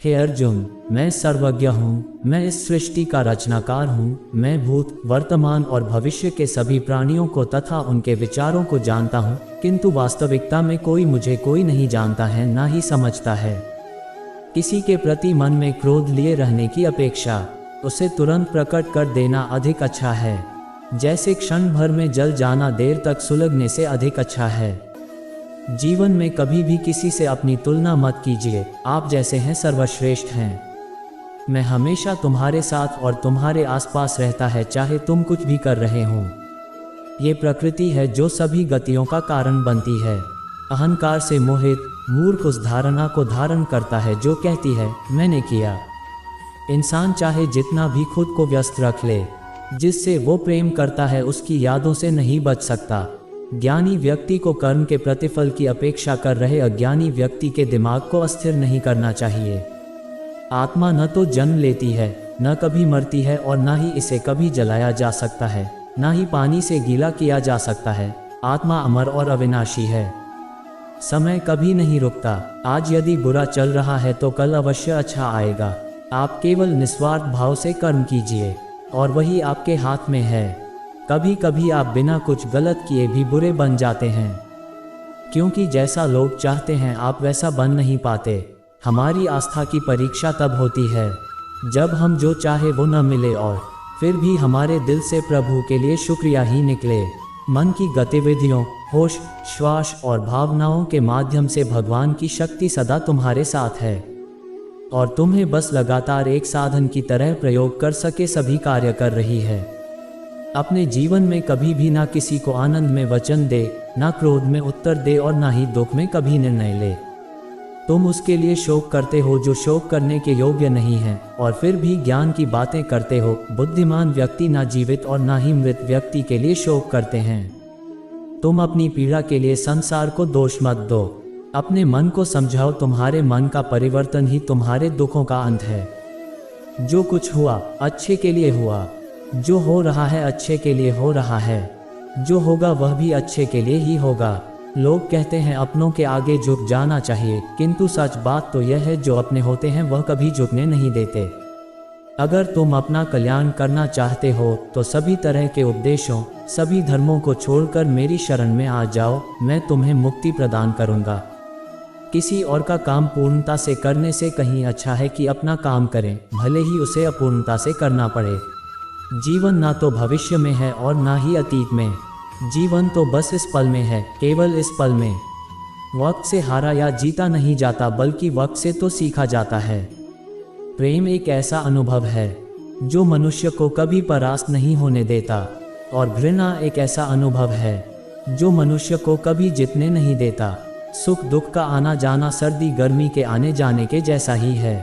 हे अर्जुन, मैं सर्वज्ञ हूँ, मैं इस सृष्टि का रचनाकार हूँ, मैं भूत, वर्तमान और भविष्य के सभी प्राणियों को तथा उनके विचारों को जानता हूँ, किंतु वास्तविकता में कोई नहीं जानता है, ना ही समझता है। किसी के प्रति मन में क्रोध लिए रहने की अपेक्षा उसे तुरंत प्रकट कर देना अधिक अच्छा है। जैसे क्षण भर में जल जाना देर तक सुलगने से अधिक अच्छा है। जीवन में कभी भी किसी से अपनी तुलना मत कीजिए, आप जैसे हैं सर्वश्रेष्ठ हैं। मैं हमेशा तुम्हारे साथ और तुम्हारे आसपास रहता है, चाहे तुम कुछ भी कर रहे हो। ये प्रकृति है जो सभी गतियों का कारण बनती है। अहंकार से मोहित मूर्ख उस धारणा को धारण करता है जो कहती है मैंने किया। इंसान चाहे जितना भी खुद को व्यस्त रख ले, जिससे वो प्रेम करता है उसकी यादों से नहीं बच सकता। ज्ञानी व्यक्ति को कर्म के प्रतिफल की अपेक्षा कर रहे अज्ञानी व्यक्ति के दिमाग को अस्थिर नहीं करना चाहिए। आत्मा न तो जन्म लेती है, न कभी मरती है और न ही इसे कभी जलाया जा सकता है, न ही पानी से गीला किया जा सकता है। आत्मा अमर और अविनाशी है। समय कभी नहीं रुकता। आज यदि बुरा चल रहा है तो कल अवश्य अच्छा आएगा। आप केवल निस्वार्थ भाव से कर्म कीजिए और वही आपके हाथ में है। कभी कभी आप बिना कुछ गलत किए भी बुरे बन जाते हैं, क्योंकि जैसा लोग चाहते हैं आप वैसा बन नहीं पाते। हमारी आस्था की परीक्षा तब होती है जब हम जो चाहे वो न मिले और फिर भी हमारे दिल से प्रभु के लिए शुक्रिया ही निकले। मन की गतिविधियों, होश, श्वास और भावनाओं के माध्यम से भगवान की शक्ति सदा तुम्हारे साथ है और तुम्हें बस लगातार एक साधन की तरह प्रयोग कर सके सभी कार्य कर रही है। अपने जीवन में कभी भी ना किसी को आनंद में वचन दे, ना क्रोध में उत्तर दे और ना ही दुख में कभी निर्णय ले। तुम उसके लिए शोक करते हो जो शोक करने के योग्य नहीं है और फिर भी ज्ञान की बातें करते हो। बुद्धिमान व्यक्ति ना जीवित और ना ही मृत व्यक्ति के लिए शोक करते हैं। तुम अपनी पीड़ा के लिए संसार को दोष मत दो। अपने मन को समझाओ, तुम्हारे मन का परिवर्तन ही तुम्हारे दुखों का अंत है। जो कुछ हुआ अच्छे के लिए हुआ, जो हो रहा है अच्छे के लिए हो रहा है, जो होगा वह भी अच्छे के लिए ही होगा। लोग कहते हैं अपनों के आगे झुक जाना चाहिए, किंतु सच बात तो यह है जो अपने होते हैं वह कभी झुकने नहीं देते। अगर तुम अपना कल्याण करना चाहते हो तो सभी तरह के उपदेशों, सभी धर्मों को छोड़कर मेरी शरण में आ जाओ, मैं तुम्हें मुक्ति प्रदान करूंगा। किसी और का काम पूर्णता से करने से कहीं अच्छा है कि अपना काम करें, भले ही उसे अपूर्णता से करना पड़े। जीवन ना तो भविष्य में है और ना ही अतीत में। जीवन तो बस इस पल में है, केवल इस पल में। वक्त से हारा या जीता नहीं जाता, बल्कि वक्त से तो सीखा जाता है। प्रेम एक ऐसा अनुभव है जो मनुष्य को कभी परास्त नहीं होने देता और घृणा एक ऐसा अनुभव है जो मनुष्य को कभी जीतने नहीं देता। सुख दुख का आना जाना सर्दी गर्मी के आने जाने के जैसा ही है,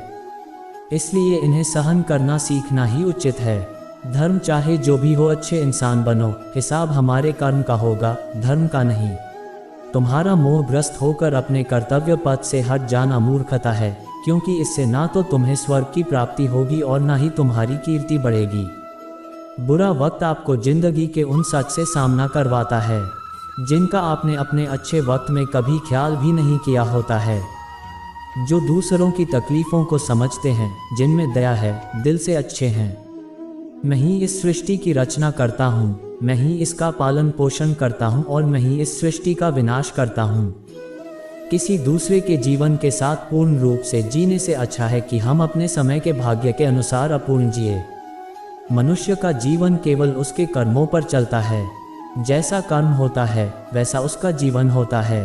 इसलिए इन्हें सहन करना सीखना ही उचित है। धर्म चाहे जो भी हो, अच्छे इंसान बनो। हिसाब हमारे कर्म का होगा, धर्म का नहीं। तुम्हारा मोहग्रस्त होकर अपने कर्तव्य पथ से हट जाना मूर्खता है, क्योंकि इससे ना तो तुम्हें स्वर्ग की प्राप्ति होगी और ना ही तुम्हारी कीर्ति बढ़ेगी। बुरा वक्त आपको जिंदगी के उन सच से सामना करवाता है जिनका आपने अपने अच्छे वक्त में कभी ख्याल भी नहीं किया होता है। जो दूसरों की तकलीफ़ों को समझते हैं, जिनमें दया है, दिल से अच्छे हैं। मैं ही इस सृष्टि की रचना करता हूँ, मैं ही इसका पालन पोषण करता हूँ और मैं ही इस सृष्टि का विनाश करता हूँ। किसी दूसरे के जीवन के साथ पूर्ण रूप से जीने से अच्छा है कि हम अपने समय के भाग्य के अनुसार अपूर्ण जिए। मनुष्य का जीवन केवल उसके कर्मों पर चलता है। जैसा कर्म होता है वैसा उसका जीवन होता है।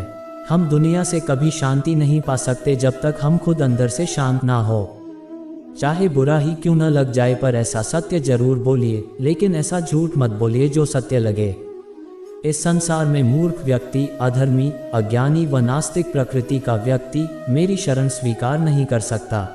हम दुनिया से कभी शांति नहीं पा सकते जब तक हम खुद अंदर से शांत ना हो। चाहे बुरा ही क्यों न लग जाए, पर ऐसा सत्य जरूर बोलिए, लेकिन ऐसा झूठ मत बोलिए जो सत्य लगे। इस संसार में मूर्ख व्यक्ति, अधर्मी, अज्ञानी व नास्तिक प्रकृति का व्यक्ति मेरी शरण स्वीकार नहीं कर सकता।